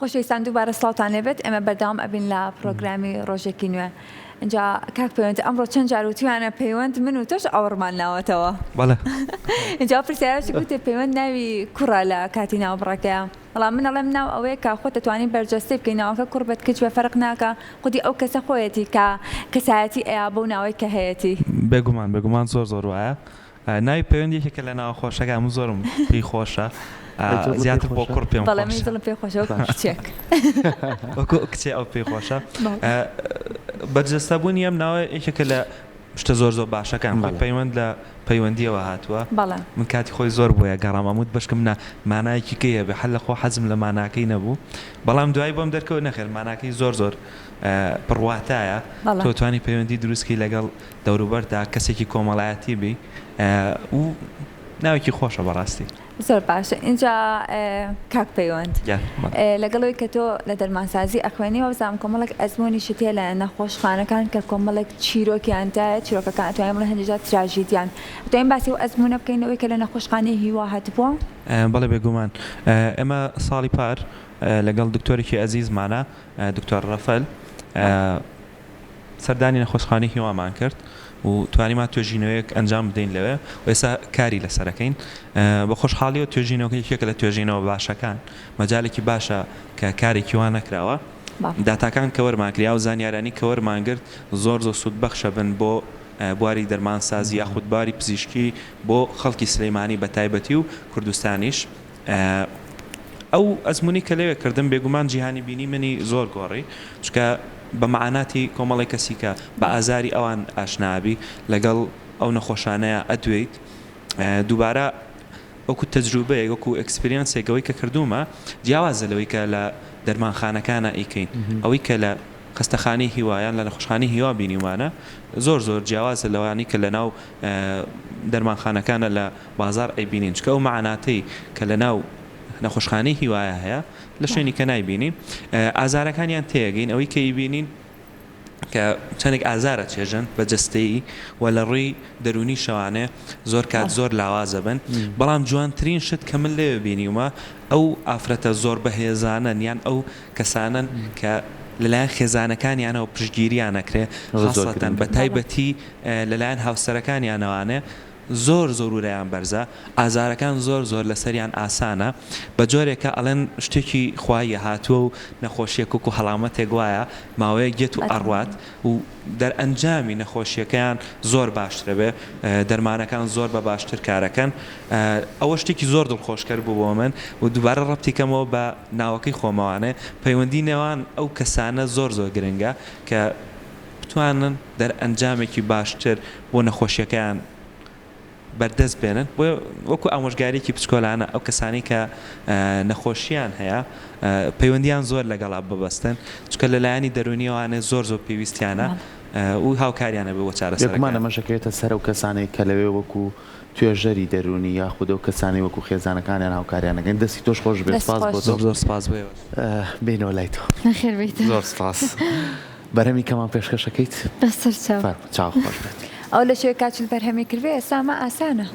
خۆشەویستان دووبارە سڵاوتان لێبێت ئێمە بەردەوام ئەبین لە پرۆگرامی ڕۆژێکی نوێ. اینجا کاک پەیوەند ئەمڕۆ چەند جار وتویانە پەیوەند من و تۆش ئەوڕمان ناوەتەوە. بەڵێ. اینجا پرسیارەی گوتێ پەیوەند ناوی کوڕە لە کاتی ناوبڕەکەیە. بەڵام من ئەڵێم ناو ئەوەیە کە خۆت دەتوانین بەرجەستەی بکەی ناوەکە کوڕ بێت کچ بێ فەرق ناکە خودی ئەو کەسە خۆیەتی کە کەسایەتی ئەیا بەو ناوەی کە هەیەی. بێگومان زۆر وایە. ناوی پەیوەند یەکێکە لە ناوخۆشەکە هەموو زۆرم پێی خۆشە. زیاتر بۆ کوڕ پێم خۆشە. بەڵێ من دڵم پێی خۆشە وەکو کچێک. وەکو کچێ ئەو پێی خۆشە. بەرجەستەبوونی ئەم ناوە یەکێکە لە شتە زۆر باشەکان پەیوەند لە پەیوەندیەوە هاتووە. من کاتی خۆی زۆر بووە گەڕامەموت بەشکم مانایەکی کەیە بێ حەل لە خۆ حەزم لە ماناکەی نەبوو. بەڵام دوای بۆم دەرکەوت نەخێر ماناکەی زۆر پڕواتایە. تۆ توانی پەیوەندی دروستکەی لەگەڵ دەوروبەردا کەسێکی کۆمەڵایەتی بی و ناوێکی خۆشە بەڕاستی. زۆر باشە. اینجا کاک پەیوەند لەگەڵەوەی کە تۆ لە دەرمانسازی ئەخوێنیەوە بزانم کۆمەڵێک ئەزمموی شتێ لە نەخۆشخانەکان کە کۆمەڵێک چیرۆکیاندایە چیرۆکەکان ئەتوانین بڵێن هەندێک جار تراژیدیان ئەتوانین باسی و ئەزممونە بکەینەوەی کە لە نەخۆشخانەی هیوا هاتبووە. بەڵێ بێگومان ئێمە ساڵی پار لەگەڵ دکتۆرێکی ئەزیزمانە دکتۆر ڕەفەل سەردانی نەخۆشخانەی هیوامان کرد و توانیمان توێژینەوەیەک ئەنجام بدەین لەوێ و ئێستا کاری لەسەرەکەین. بە خۆشحاڵیەوە توێژینەوەکە یەکێکە لە توێژینەوە باشەکان مەجالێکی باشە کە کارێکی وان نەکراوە. داتاکان کە وەرمانکریا و زانیارانی کە وەرمانگرت زۆر سوودبەخشە بن بۆ بواری دەرمانسازی یاخود باری پزیشکی بۆ خەڵکی سلەیمانی بە تایبەتی و کوردستانیش. ئەو ئەزمموی کە لەوێ کردم بێگومان جیهانی بینی منی زۆر گۆڕی چکە بە معاناتی کۆمەڵی کەسی کە بە ئازاری ئەوان ئاشنابی لەگەڵ ئەو نەخۆشانەیە ئەدوێیت دووبارە وەکو تەجروبەیە وەکو ئەکسپریانسێکەوەی کە کردومە جیاوازە لەوەی کە لە دەرمانخانەکانە ئیکەین ئەوەی کە لە خستەخانەی هیوایان لە نەخۆشخانەی هیوا بینیوانە زۆر جیاوازە لەوانی کە لە ناو دەرمانخانەکانە لە بازار ئەیبینین چکە ئەو معاناتەی کە لە ناو نەخۆشخانەی هیوایە هەیە لە شوێنی کە نایبینین ئازارەکانیان تێگەین ئەوەی کە یبینین کە چەندێک ئازارە چێژن بە جستەیی و لە ڕووی دەرونی شەوانێ زۆر کات زۆر لاوازە بن بەڵام جوانترین شت کە من لێوە بینیومە ئەو ئافرەتە زۆر بەهێزانن یان ئەو کەسانن کە لەلایەن خێزانەکانیانەوە پشتگیریان نەکرێ خاصەتەن بە تایبەتی لەلایەن هاوسەرەکانیانەوانێ زۆر ورایان بەرزە ئازارەکان زۆر لەسەریان ئاسانە بە جۆرێکە ئەڵێن شتێکی خوایە هاتووە و نەخۆشیەک و هەڵامەتێک وایە ماوەیە گێت و ئەڕوات و دەرئەنجامی نەخۆشیەکەیان زۆر باشترە بێ دەرمانەکان زۆر بە باشتر کارەکەن ئەوە شتێکی زۆر دڵخۆشکەر بوو بۆ من و دووبارە ڕەبتیکەمەوە بە ناوەکەی خۆمەوانێ پەیوەندی نێوان ئەو کەسانە زۆر گرنگە کە بتوانن دەرئەنجامێکی باشتر بۆ نەخۆشیەکەیان بەردەست بێنن وەکو ئامۆژگاریکی پچکۆلانە ئەو کەسانی کە نەخۆشییان هەیە پەیوەندیان زۆر لەگەڵا ببەستن چکە لەلایەنی دەرونیەوانێ زۆر پێویستیانە و هاوکاریانە بێ بۆ چارەسەرەکان ئەمەشەکەوێتە سەر و کەسانێک کە لەوێ وەکو توێژەری دەرونی یاخود ئەو کەسانی وەکو خێزانەکانیان هاوکاریانەکەن دەستی تۆش خۆش بێت سپاس بۆ زۆر سپاس بێ بینەوە لای تۆ زۆر سپاس بەرەمی کەمان پێشکەشەکەیت بەسەر چاو خۆش بێت ئەو لە شوێ کاچل بەرهەمی کردوێ ئێسامە ئاسانە.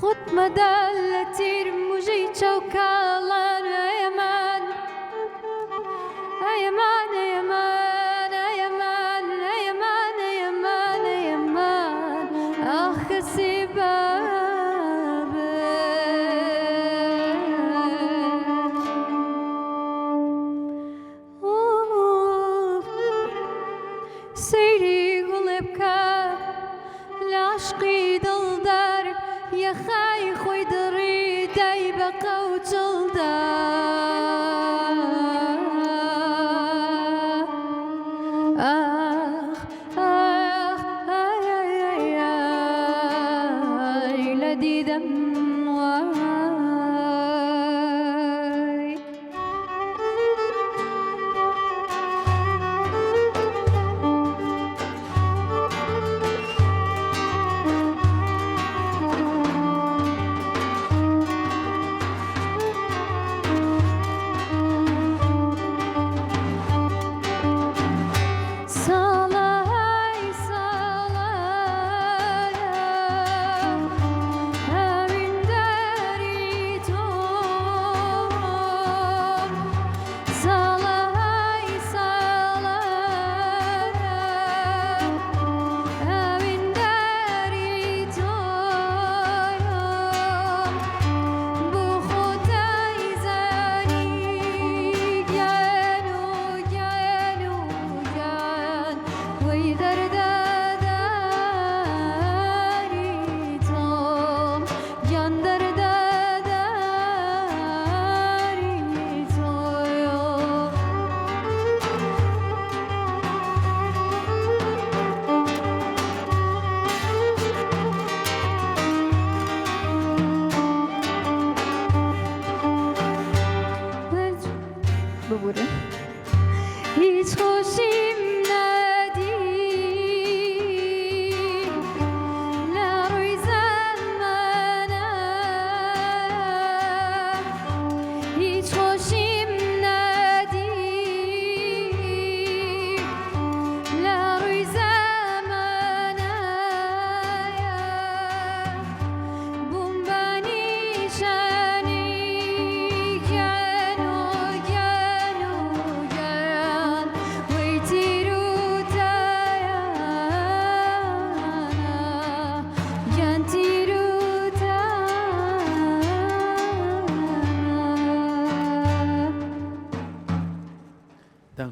خود مدلتیر موجی چوکال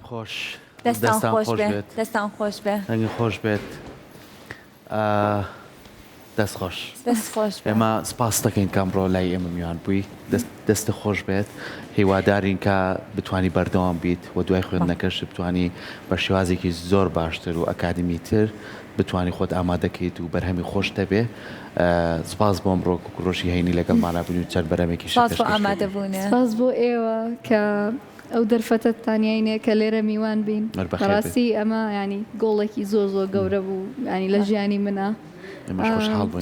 خوش دستان خوش به دنگ خوش بێت دەست خۆش ئێمە سپاس دەکەین کامڕۆ لای ئێمە میوان بووی دەستە خۆش بێت هیوادارین کە بتانی بەردەوام بیت و دوای خوێندنەکەش بتانی بە شێوازێکی زۆر باشتر و ئەکادمیتر بتانی خۆت ئامادەکەیت و بەرهەمی خۆش دەبێ سپاس بۆ ئەمڕۆ ڕۆژی هەینی لەگەڵمانە بوون و چەند بەرهەمێکی سپاس بۆ ئێوە کە ئەو دەرفەتەتانیینێ کە لێرە میوان بین ڕاستی ئەمە ینی گۆڵێکی زۆر زۆر گەورە بوو ینی لە ژیانی منە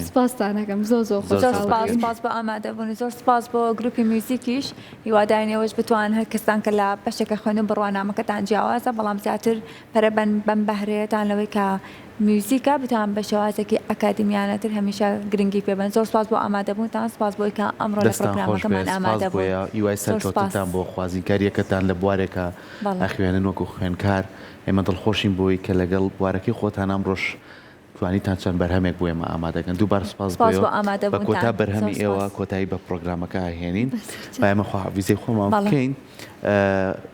سپاسانەکەم زۆر سپاس بۆ ئامادەبوون زۆر سپاس بۆ گروپی میوزیکیش هیوادارینەوەش بتوان هەر کەسان کە لە بەشێکە خوێن بڕوانامەکەتان جیاوازە بەڵام زیاتر پەرەبەن بەم بەهرەیەتان لەوەی کە میوزیکە بتوان بە شێوازێکی ئەکادمیانەتر هەمیشە گرنگی پێبن زۆر سپاس بۆ ئامادەبوونتان سپاس بۆی کە ئەمڕۆ لە پرۆگرامەکەمان ئامادە بووین یوای سەرکەوتنتان بۆ خوازینکاریەکەتان لە بوارێکە ئەخوێنن وەکو خوێنکار ئێمە دڵخۆشین بۆی کە لەگەڵ بوارەکەی خۆتان ئەمڕۆژ توانیتان چەند بەرهەمێک بۆ ئێمە ئامادەکەن دووبار سپاس بە کۆتا بەرهەمی ئێوە کۆتایی بە پرۆگرامەکە هێنین با ئێمە خواحافیزەی خۆمان بکەین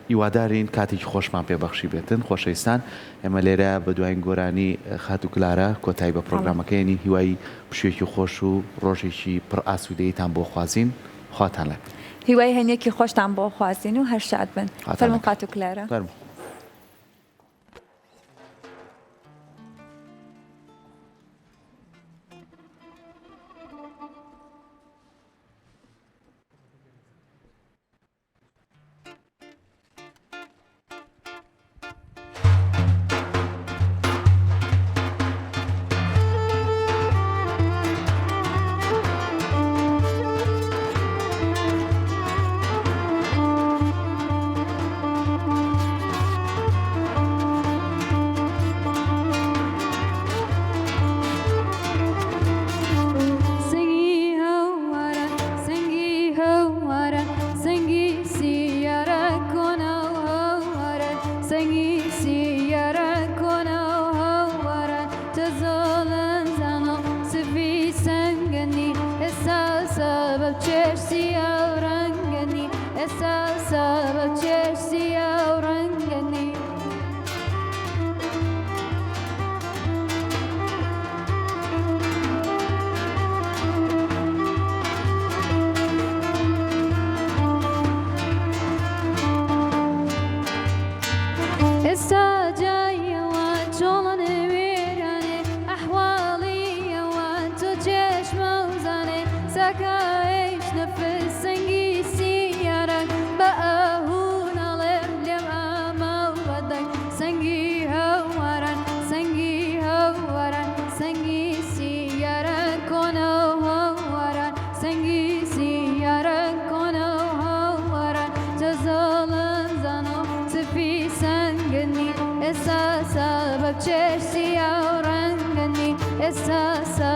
هیوادارین کاتێکی خۆشمان پێبەخشی بێتن خۆشەویستان ئێمە لێرە بە دوایین گۆرانی خات و کلارە کۆتایی بە پرۆگرامەکەیانی هیوای پشوێکی خۆش و ڕۆژێکی پڕ ئاسوودەییتان بۆ خوازین خواتان لە هیوای هەنیەکی خۆشتان بۆ خوازین و هەر شاد بن فەرموو خات و کلارە سنگنی احساسا بچشی و رنگنی احساسا